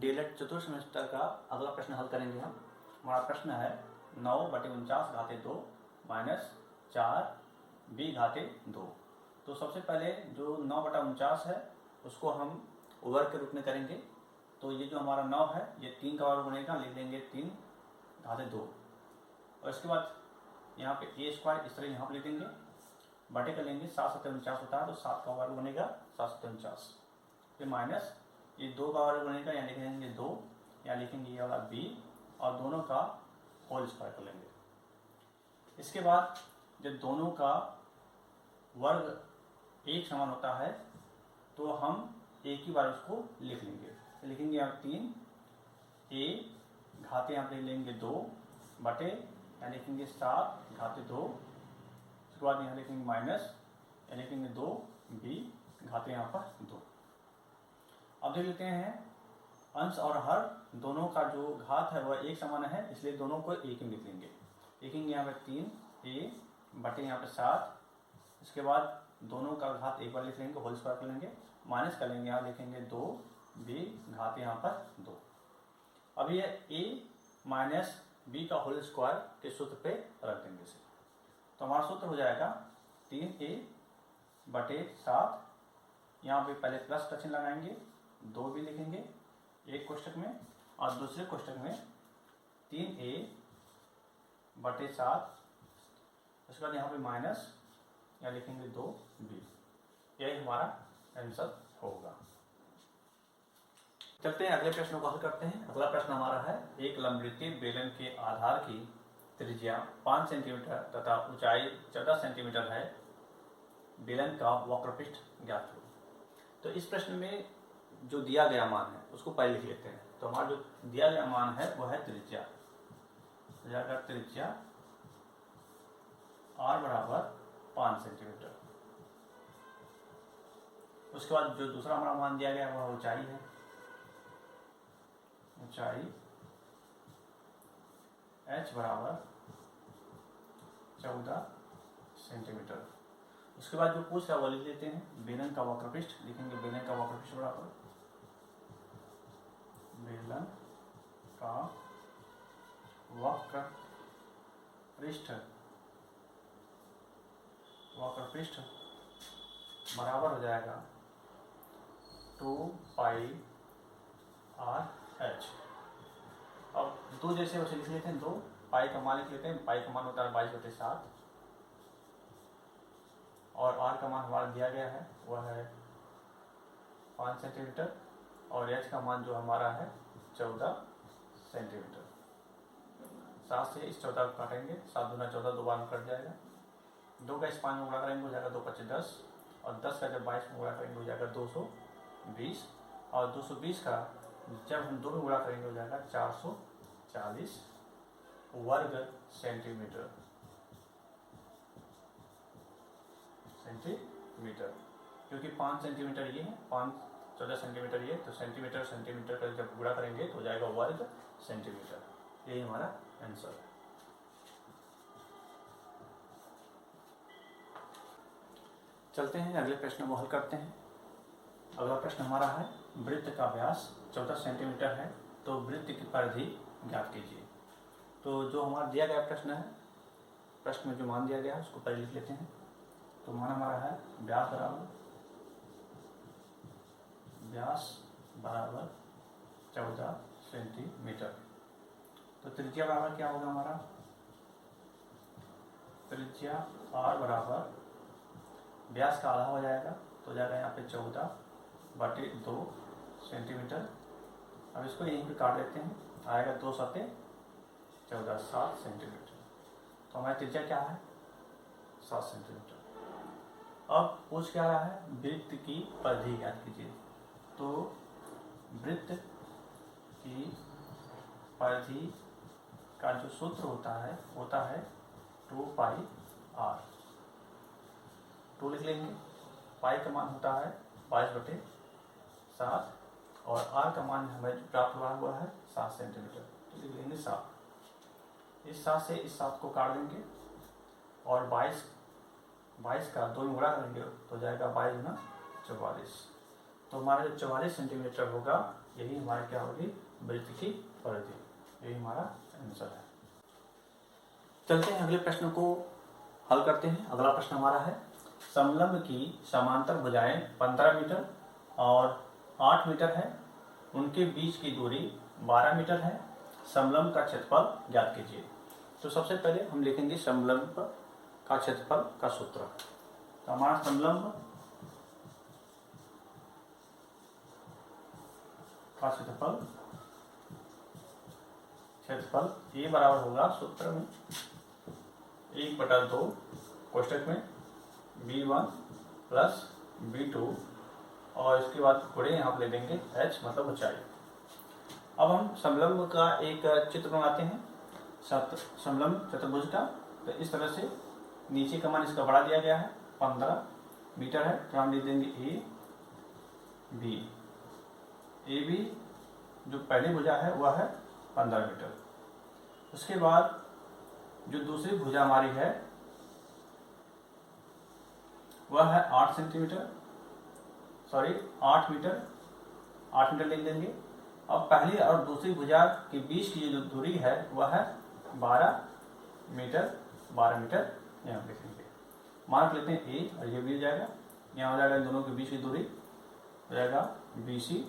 DElEd चतुर्थ semester का अगला प्रश्न हल करेंगे हम। हमारा प्रश्न है 9/49 घाते 2 माइनस 4 b घाते 2। तो सबसे पहले जो 9/49 है उसको हम वर्ग के रूप में करेंगे। तो ये जो हमारा 9 है ये 3 का वर्ग बनेगा, लिख देंगे 3 घाते 2। और इसके बाद यहाँ पे a स्क्वायर इस तरह यहाँ पर लिख देंगे, बटे कर लेंगे 7×7 होता है तो 7 का वर्ग बनेगा 7×7। फिर माइनस ये 2 का वर्ग बनेगा, यहाँ लिखेंगे 2, यहाँ लिखेंगे ये वाला b और दोनों का होल स्क्वायर कर लेंगे। इसके बाद जब दोनों का वर्ग एक समान होता है तो हम एक ही बार उसको लिख लेंगे। तो लिखेंगे यहाँ 3 a घाते यहाँ पे लेंगे 2 बटे यहाँ लिखेंगे 7 घाते 2। उसके बाद यहाँ लिखेंगे माइनस यहाँ लिखेंगे 2 b घाते यहाँ पर 2। अब देख लेते हैं अंश और हर दोनों का जो घात है वह एक समान है, इसलिए दोनों को एक ही लिख लेंगे। लिखेंगे यहाँ पे 3 a बटे यहाँ पे 7। इसके बाद दोनों का घात एक बार लिख लेंगे, होल स्क्वायर कर लेंगे, माइनस कर लेंगे, यहाँ लिखेंगे 2 b घात यहाँ पर 2। अब ये a माइनस b का होल स्क्वायर के सूत्र पे रख देंगे इसे। तो हमारा सूत्र हो जाएगा 3a बटे 7, यहाँ पे पहले प्लस का चिन्ह लगाएंगे, 2 भी लिखेंगे एक कोष्ठक में और दूसरे कोष्ठक में 3a बटे 7। उसके बाद यहाँ पे माइनस यहाँ लिखेंगे 2b। यही हमारा आंसर होगा। चलते हैं अगले प्रश्न को हल करते हैं। अगला प्रश्न हमारा है एक लंबवृत्तीय बेलन के आधार की त्रिज्या 5 सेंटीमीटर तथा ऊंचाई 14 सेंटीमीटर है, बेलन का वक्रपृष्ठ ज्ञात हो। तो इस प्रश्न में जो दिया गया मान है उसको पहले लिख लेते हैं। तो हमारा जो दिया गया मान है वह है त्रिज्या, त्रिज्या r बराबर 5 सेंटीमीटर। उसके बाद जो दूसरा हमारा मान दिया गया वह ऊंचाई है, ऊंचाई h बराबर 14 सेंटीमीटर। उसके बाद जो पूछ रहा है वो लिख लेते हैं बेलन का वक्रपृष्ठ। लिखेंगे बेलन का वक्रपृष्ठ बराबर बेलन का वक्रपृष्ठ बराबर हो जाएगा 2πr h। अब 2 जैसे वैसे लिख लेते हैं, 2 पाई का मान लिख लेते हैं। पाई का मान होता है 22/7 और r का मान हमारा दिया गया है वह है 5 सेंटीमीटर और h का मान जो हमारा है 14 सेंटीमीटर। 7 से इस 14 को काटेंगे, 7 दूना 14, 2 बार में कट जाएगा। 2 का इस 5 में गुणा करेंगे हो जाएगा 2×5 = 10 और 10 का जब 22 में गुणा करेंगे हो जाएगा 220 और 220 का जब हम 2 में गुणा करेंगे हो जाएगा 440 वर्ग सेंटीमीटर। क्योंकि 5 सेंटीमीटर ये है, 14 सेंटीमीटर ये, तो सेंटीमीटर सेंटीमीटर का जब गुणा करेंगे तो हो जाएगा वर्ग सेंटीमीटर। यही हमारा आंसर है। चलते हैं अगले प्रश्न को हल करते हैं। अगला प्रश्न हमारा है वृत्त का व्यास 14 सेंटीमीटर है तो वृत्त की परिधि ज्ञात कीजिए। तो जो हमारा दिया गया प्रश्न है, प्रश्न में जो मान दिया गया है उसको पहले लिख लेते हैं। तो मान हमारा है व्यास बराबर 14 सेंटीमीटर। तो त्रिज्या बराबर क्या होगा हमारा, त्रिज्या r बराबर व्यास का आधा हो जाएगा तो जाएगा यहाँ पे 14/2 सेंटीमीटर। अब इसको यहीं पे काट देते हैं, आएगा 2 7 14 7 सेंटीमीटर। तो हमारी त्रिज्या क्या है 7 सेंटीमीटर। अब पूछ क्या रहा है वृत्त की परिधि ज्ञात कीजिए। तो वृत्त की परिधि का जो सूत्र होता है 2πr। 2 लिख लेंगे, पाई का मान होता है 22/7 और r का मान हमें प्राप्त हुआ है 7 सेंटीमीटर। तो लिख लेंगे 7। इस 7 से इस 7 को काट देंगे और 22 का 2 में गुणा करेंगे तो जाएगा 22×44। तो हमारा जो 44 सेंटीमीटर होगा यही हमारी क्या होगी, वृत्त की परिधि। यही हमारा आंसर है। चलते हैं अगले प्रश्न को हल करते हैं। अगला प्रश्न हमारा है, समलंब की समांतर भुजाएं 15 मीटर और 8 मीटर है, उनके बीच की दूरी 12 मीटर है, समलंब का क्षेत्रफल ज्ञात कीजिए। तो सबसे पहले हम लिखेंगे समलंब का क्षेत्रफल का सूत्र। तो हमारा समलंब का क्षेत्रफल ये बराबर होगा सूत्र में 1/2 कोष्टक में b1 प्लस b2 और इसके बाद गुणे यहाँ पर ले देंगे h मतलब ऊंचाई। अब हम समलंब का एक चित्र बनाते हैं, समलंब चतुर्भुज का। तो इस तरह से नीचे का मान इसका बढ़ा दिया गया है, 15 मीटर है, तो हम लिख देंगे ए बी जो पहली भुजा है वह है 15 मीटर। उसके बाद जो दूसरी भुजा हमारी है वह है 8 सेंटीमीटर, सॉरी 8 मीटर लिख देंगे। अब पहली और दूसरी भुजा के बीच की जो दूरी है वह है 12 मीटर यहाँ लिखेंगे। मार्क लेते हैं ए और ये भी हो जाएगा, यहाँ हो जाएगा इन दोनों के बीच की दूरी हो जाएगा BC,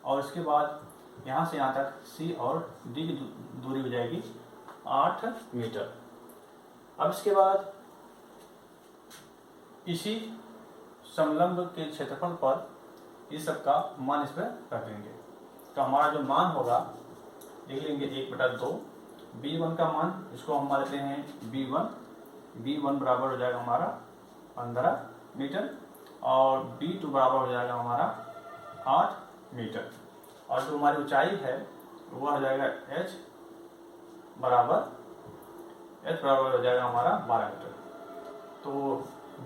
और इसके बाद यहाँ से यहाँ तक C और D की दूरी हो जाएगी 8 मीटर। अब इसके बाद इसी समलंब के क्षेत्रफल पर इस सब का मान इस पर रख देंगे। तो हमारा जो मान होगा लिख लेंगे 1/2, b1 का मान इसको हम मान लेते हैं b1 बराबर हो जाएगा हमारा 15 मीटर और b2 बराबर हो जाएगा हमारा 8 मीटर, और जो हमारी ऊंचाई है वह हो जाएगा h बराबर हो जाएगा हमारा 12 मीटर। तो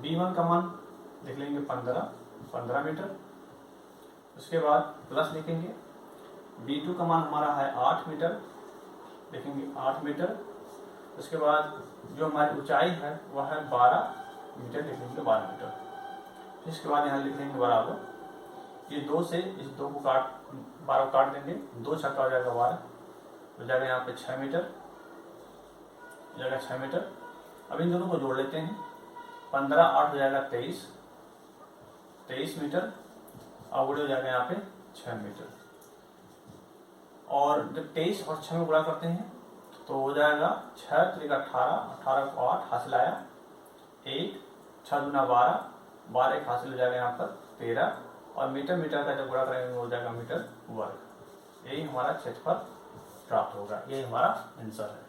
b1 का मान लिख लेंगे 15 मीटर। उसके बाद प्लस लिखेंगे, b2 का मान हमारा है 8 मीटर, लिखेंगे 8 मीटर। उसके बाद जो हमारी ऊंचाई है वह है 12 मीटर, लिखेंगे 12 मीटर। इसके बाद यहाँ लिखेंगे बराबर, ये 2 से इस 2 को 12 काट देंगे, 2 छक्का हो जाएगा 12, हो जाएगा यहाँ पे 6 मीटर, हो जाएगा 6 मीटर। अब इन दोनों को जोड़ लेते हैं, 15 8 हो जाएगा 23 मीटर, और गुणे हो जाएगा यहाँ पे 6 मीटर। और जब 23 और 6 में गुणा करते हैं तो हो जाएगा 6 3 18 को 8 हासिल आया, 1 6 दूना 12 एक हासिल हो जाएगा यहाँ पर 13, और मीटर का जब गुणा करेंगे हो जाएगा मीटर वर्ग। यही हमारा क्षेत्रफल प्राप्त होगा। यही हमारा आंसर है।